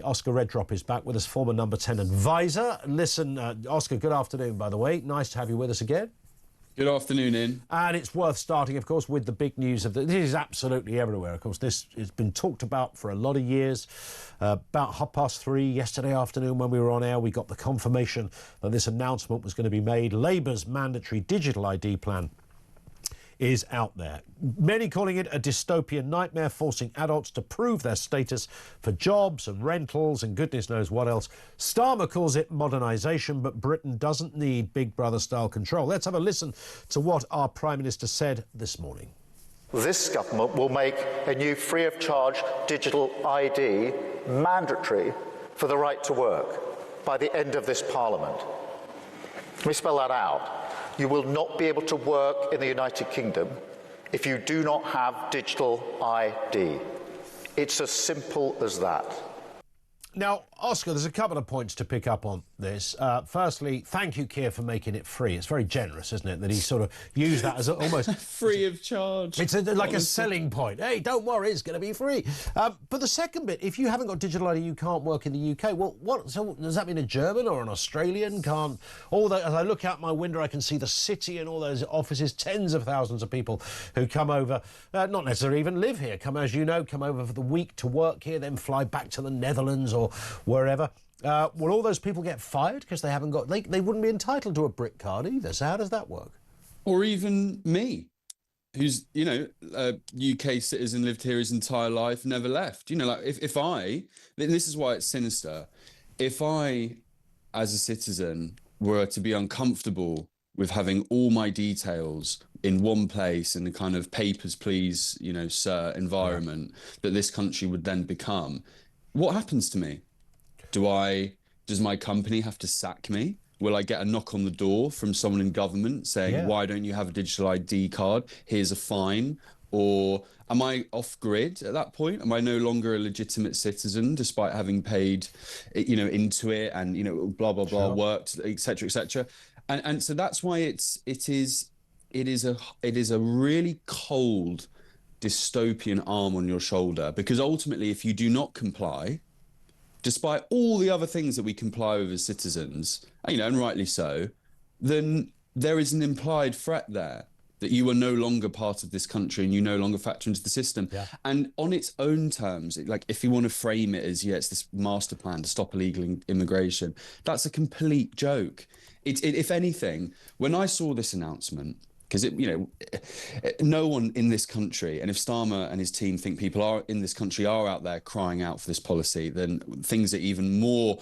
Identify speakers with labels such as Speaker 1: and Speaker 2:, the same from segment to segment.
Speaker 1: Oscar Reddrop is back with us, former number 10 advisor. Listen, Oscar, good afternoon, by the way. Nice to have you with us again.
Speaker 2: Good afternoon, Ian.
Speaker 1: And it's worth starting, of course, with the big news of this is absolutely everywhere. Of course, this has been talked about for a lot of years. About 3:30 yesterday afternoon when we were on air, we got the confirmation that this announcement was going to be made. Labour's mandatory digital ID plan is out there. Many calling it a dystopian nightmare, forcing adults to prove their status for jobs and rentals and goodness knows what else. Starmer calls it modernisation, but Britain doesn't need Big Brother-style control. Let's have a listen to what our Prime Minister said this morning.
Speaker 3: This government will make a new free-of-charge digital ID mandatory for the right to work by the end of this Parliament. Let me spell that out. You will not be able to work in the United Kingdom if you do not have digital ID. It's as simple as that.
Speaker 1: Now, Oscar, there's a couple of points to pick up on this. Firstly, thank you, Keir, for making it free. It's very generous, isn't it, that he sort of used that as almost...
Speaker 2: free of charge.
Speaker 1: It's like a selling point. Hey, don't worry, it's going to be free. But the second bit, if you haven't got digital ID, you can't work in the UK. Well, so does that mean a German or an Australian can't... As I look out my window, I can see the city and all those offices, tens of thousands of people who come over, not necessarily even live here, come over for the week to work here, then fly back to the Netherlands or wherever. Will all those people get fired because they haven't got... They wouldn't be entitled to a brick card either, so how does that work?
Speaker 2: Or even me, who's, UK citizen, lived here his entire life, never left. Like if I... This is why it's sinister. If I, as a citizen, were to be uncomfortable with having all my details in one place in a kind of papers, please, sir environment that this country would then become, what happens to me? Does my company have to sack me? Will I get a knock on the door from someone in government saying, why don't you have a digital ID card? Here's a fine. Or am I off grid at that point? Am I no longer a legitimate citizen despite having paid, into it and, blah, blah, blah, worked, et cetera, et cetera. And so that's why it is a really cold dystopian arm on your shoulder, because ultimately if you do not comply, despite all the other things that we comply with as citizens, and rightly so, then there is an implied threat there that you are no longer part of this country and you no longer factor into the system. Yeah. And on its own terms, like if you want to frame it as, it's this master plan to stop illegal immigration, that's a complete joke. If anything, when I saw this announcement, because no one in this country, and if Starmer and his team think people in this country are out there crying out for this policy, then things are even more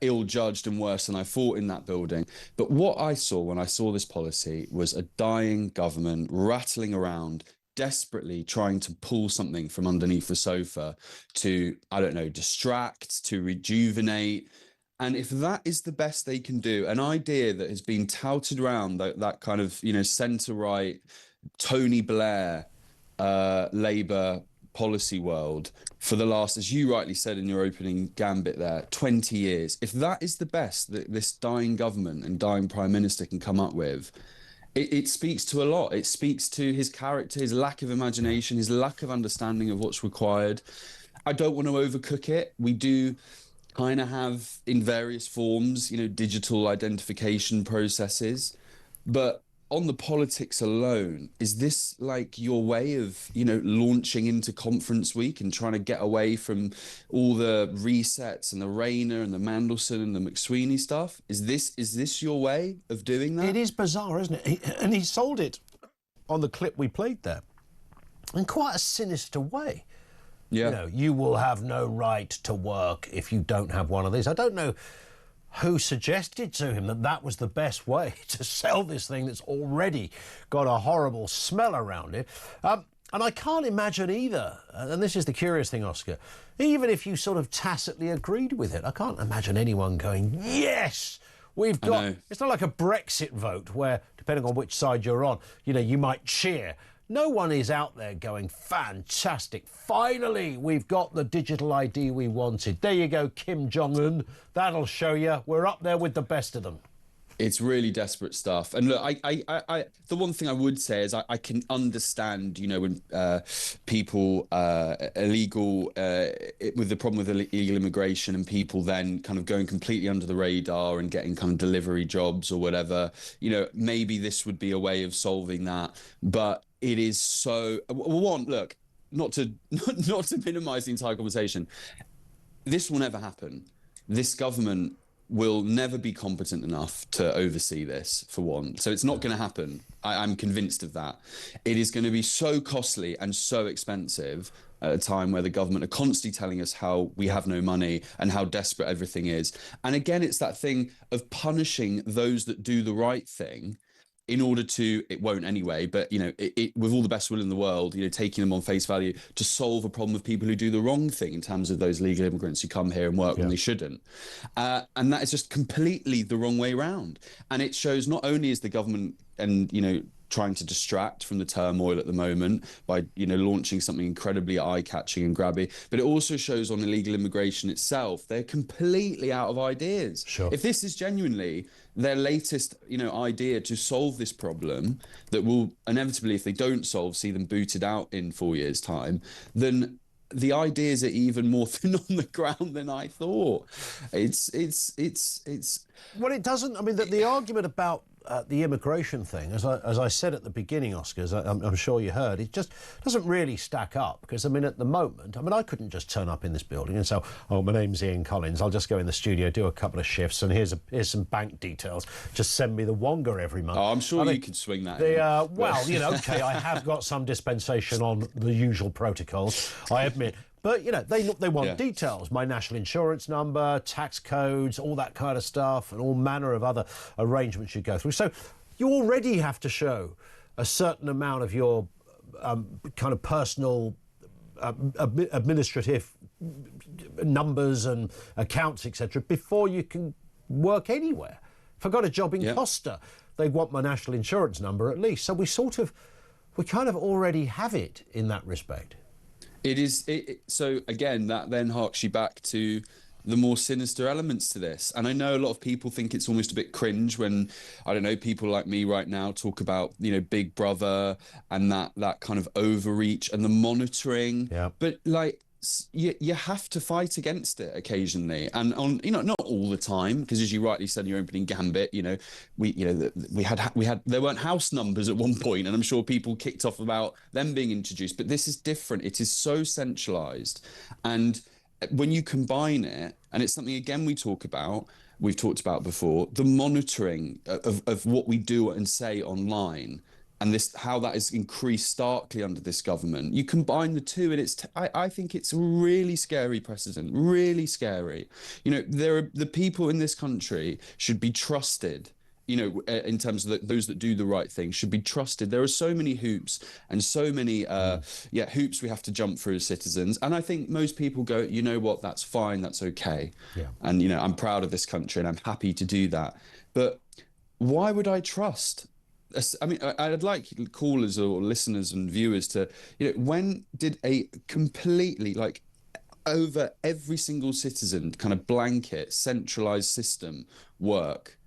Speaker 2: ill-judged and worse than I thought in that building. But what I saw when I saw this policy was a dying government rattling around, desperately trying to pull something from underneath the sofa to, distract, to rejuvenate. And if that is the best they can do, an idea that has been touted around that kind of, centre-right, Tony Blair, Labour policy world for the last, as you rightly said in your opening gambit there, 20 years, if that is the best that this dying government and dying Prime Minister can come up with, it speaks to a lot. It speaks to his character, his lack of imagination, his lack of understanding of what's required. I don't want to overcook it. We do kind of have in various forms, digital identification processes. But on the politics alone, is this like your way of, launching into conference week and trying to get away from all the resets and the Rayner and the Mandelson and the McSweeney stuff? Is this your way of doing that?
Speaker 1: It is bizarre, isn't it? And he sold it on the clip we played there in quite a sinister way. Yeah. You will have no right to work if you don't have one of these. I don't know who suggested to him that that was the best way to sell this thing that's already got a horrible smell around it. And I can't imagine either, and this is the curious thing, Oscar, even if you sort of tacitly agreed with it, I can't imagine anyone going, yes, we've got... It's not like a Brexit vote where, depending on which side you're on, you might cheer. No one is out there going, fantastic, finally, we've got the digital ID we wanted. There you go, Kim Jong-un. That'll show you. We're up there with the best of them.
Speaker 2: It's really desperate stuff. And look, the one thing I would say is I can understand, you know, when people with the problem with illegal immigration and people then kind of going completely under the radar and getting kind of delivery jobs or whatever, you know, maybe this would be a way of solving that. But it is so, look, not to minimize the entire conversation, this will never happen. This government will never be competent enough to oversee this, for one. So it's not going to happen. I'm convinced of that. It is going to be so costly and so expensive at a time where the government are constantly telling us how we have no money and how desperate everything is. And again, it's that thing of punishing those that do the right thing in order to, it won't anyway, but, you know, it with all the best will in the world, you know, taking them on face value to solve a problem of people who do the wrong thing in terms of those legal immigrants who come here and work when they shouldn't. And that is just completely the wrong way around. And it shows not only is the government and, you know, trying to distract from the turmoil at the moment by, you know, launching something incredibly eye-catching and grabby, but it also shows on illegal immigration itself, they're completely out of ideas.
Speaker 1: Sure.
Speaker 2: If this is genuinely their latest, you know, idea to solve this problem that will inevitably, if they don't solve, see them booted out in 4 years' time, then the ideas are even more thin on the ground than I thought. It's
Speaker 1: Well, it doesn't. I mean, the argument about the immigration thing, as I said at the beginning, Oscar, as I'm sure you heard, it just doesn't really stack up because, I mean, at the moment, I mean, I couldn't just turn up in this building and say, oh, my name's Ian Collins, I'll just go in the studio, do a couple of shifts, and here's some bank details. Just send me the wonga every month.
Speaker 2: Oh, I'm sure you could swing that.
Speaker 1: Well, you know, okay, I have got some dispensation on the usual protocols, I admit. But, you know, they want details, my national insurance number, tax codes, all that kind of stuff, and all manner of other arrangements you go through. So you already have to show a certain amount of your kind of personal administrative numbers and accounts, etc., before you can work anywhere. If I got a job in Costa, they want my national insurance number at least. So we kind of already have it in that respect.
Speaker 2: It is so again, that then harks you back to the more sinister elements to this. And I know a lot of people think it's almost a bit cringe when, I don't know, people like me right now talk about, you know, Big Brother and that kind of overreach and the monitoring. Yeah. But like, you have to fight against it occasionally, and on, you know, not all the time, because as you rightly said in your opening gambit, you know, we had there weren't house numbers at one point, and I'm sure people kicked off about them being introduced, but this is different. It is so centralized, and when you combine it, and it's something again we've talked about before, the monitoring of what we do and say online, and how that has increased starkly under this government. You combine the two, and I think it's a really scary precedent, really scary. You know, the people in this country should be trusted, you know, in terms of those that do the right thing should be trusted. There are so many hoops and so many hoops we have to jump through as citizens. And I think most people go, you know what, that's fine, that's okay. Yeah. And, you know, I'm proud of this country and I'm happy to do that. But why would I trust? I mean, I'd like callers or listeners and viewers to, you know, when did a completely, like, over every single citizen kind of blanket centralized system work?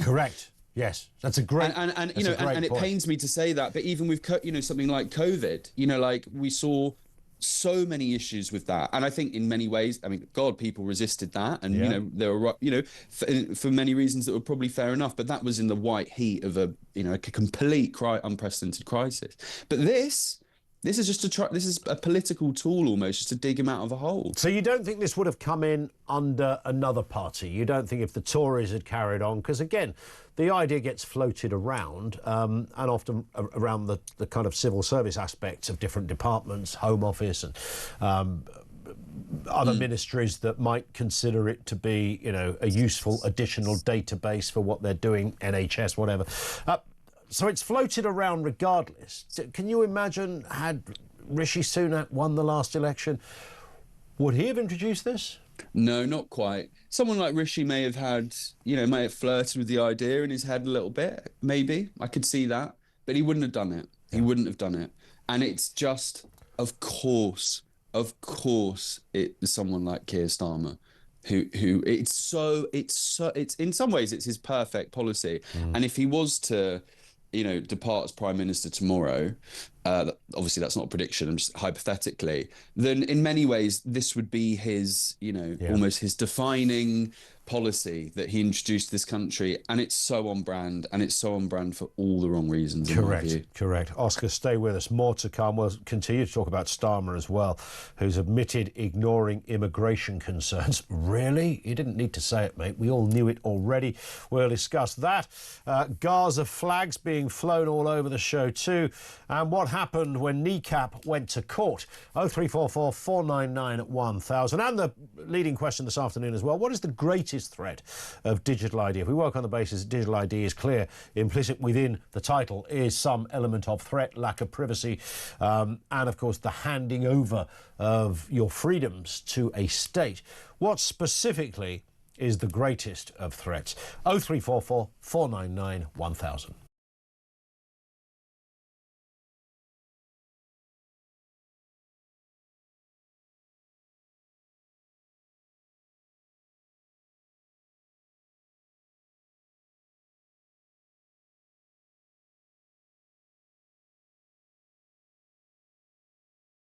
Speaker 1: Correct. Yes, that's a great.
Speaker 2: And you know, and it pains me to say that, but even with, you know, something like COVID, you know, like we saw so many issues with that, and I think in many ways, I mean, God, people resisted that, and you know, there were, you know, for many reasons that were probably fair enough, but that was in the white heat of a, you know, a complete unprecedented crisis. But this is just this is a political tool almost, just to dig him out of a hole. So you don't think this would have come in under another party? You don't think if the Tories had carried on? Because again, the idea gets floated around, and often around the kind of civil service aspects of different departments, Home Office and other ministries that might consider it to be, you know, a useful additional database for what they're doing, NHS, whatever. So it's floated around regardless. Can you imagine, had Rishi Sunak won the last election, would he have introduced this? No, not quite. Someone like Rishi may have had, you know, may have flirted with the idea in his head a little bit. Maybe. I could see that. But he wouldn't have done it. He wouldn't have done it. And it's just, of course, it is someone like Keir Starmer. who it's in some ways it's his perfect policy. And if he was to, you know, depart as prime minister tomorrow, obviously that's not a prediction, I'm just hypothetically, then in many ways this would be his, you know, almost his defining policy that he introduced to this country, and it's so on brand, and it's so on brand for all the wrong reasons.
Speaker 1: Correct. Oscar, stay with us. More to come. We'll continue to talk about Starmer as well, who's admitted ignoring immigration concerns. Really? You didn't need to say it, mate. We all knew it already. We'll discuss that. Gaza flags being flown all over the show too, and what happened when Kneecap went to court. 0344 499 1000. And the leading question this afternoon as well, what is the greatest threat of digital ID? If we work on the basis that digital ID is clear, implicit within the title is some element of threat, lack of privacy, and of course the handing over of your freedoms to a state. What specifically is the greatest of threats? 0344 499 1000.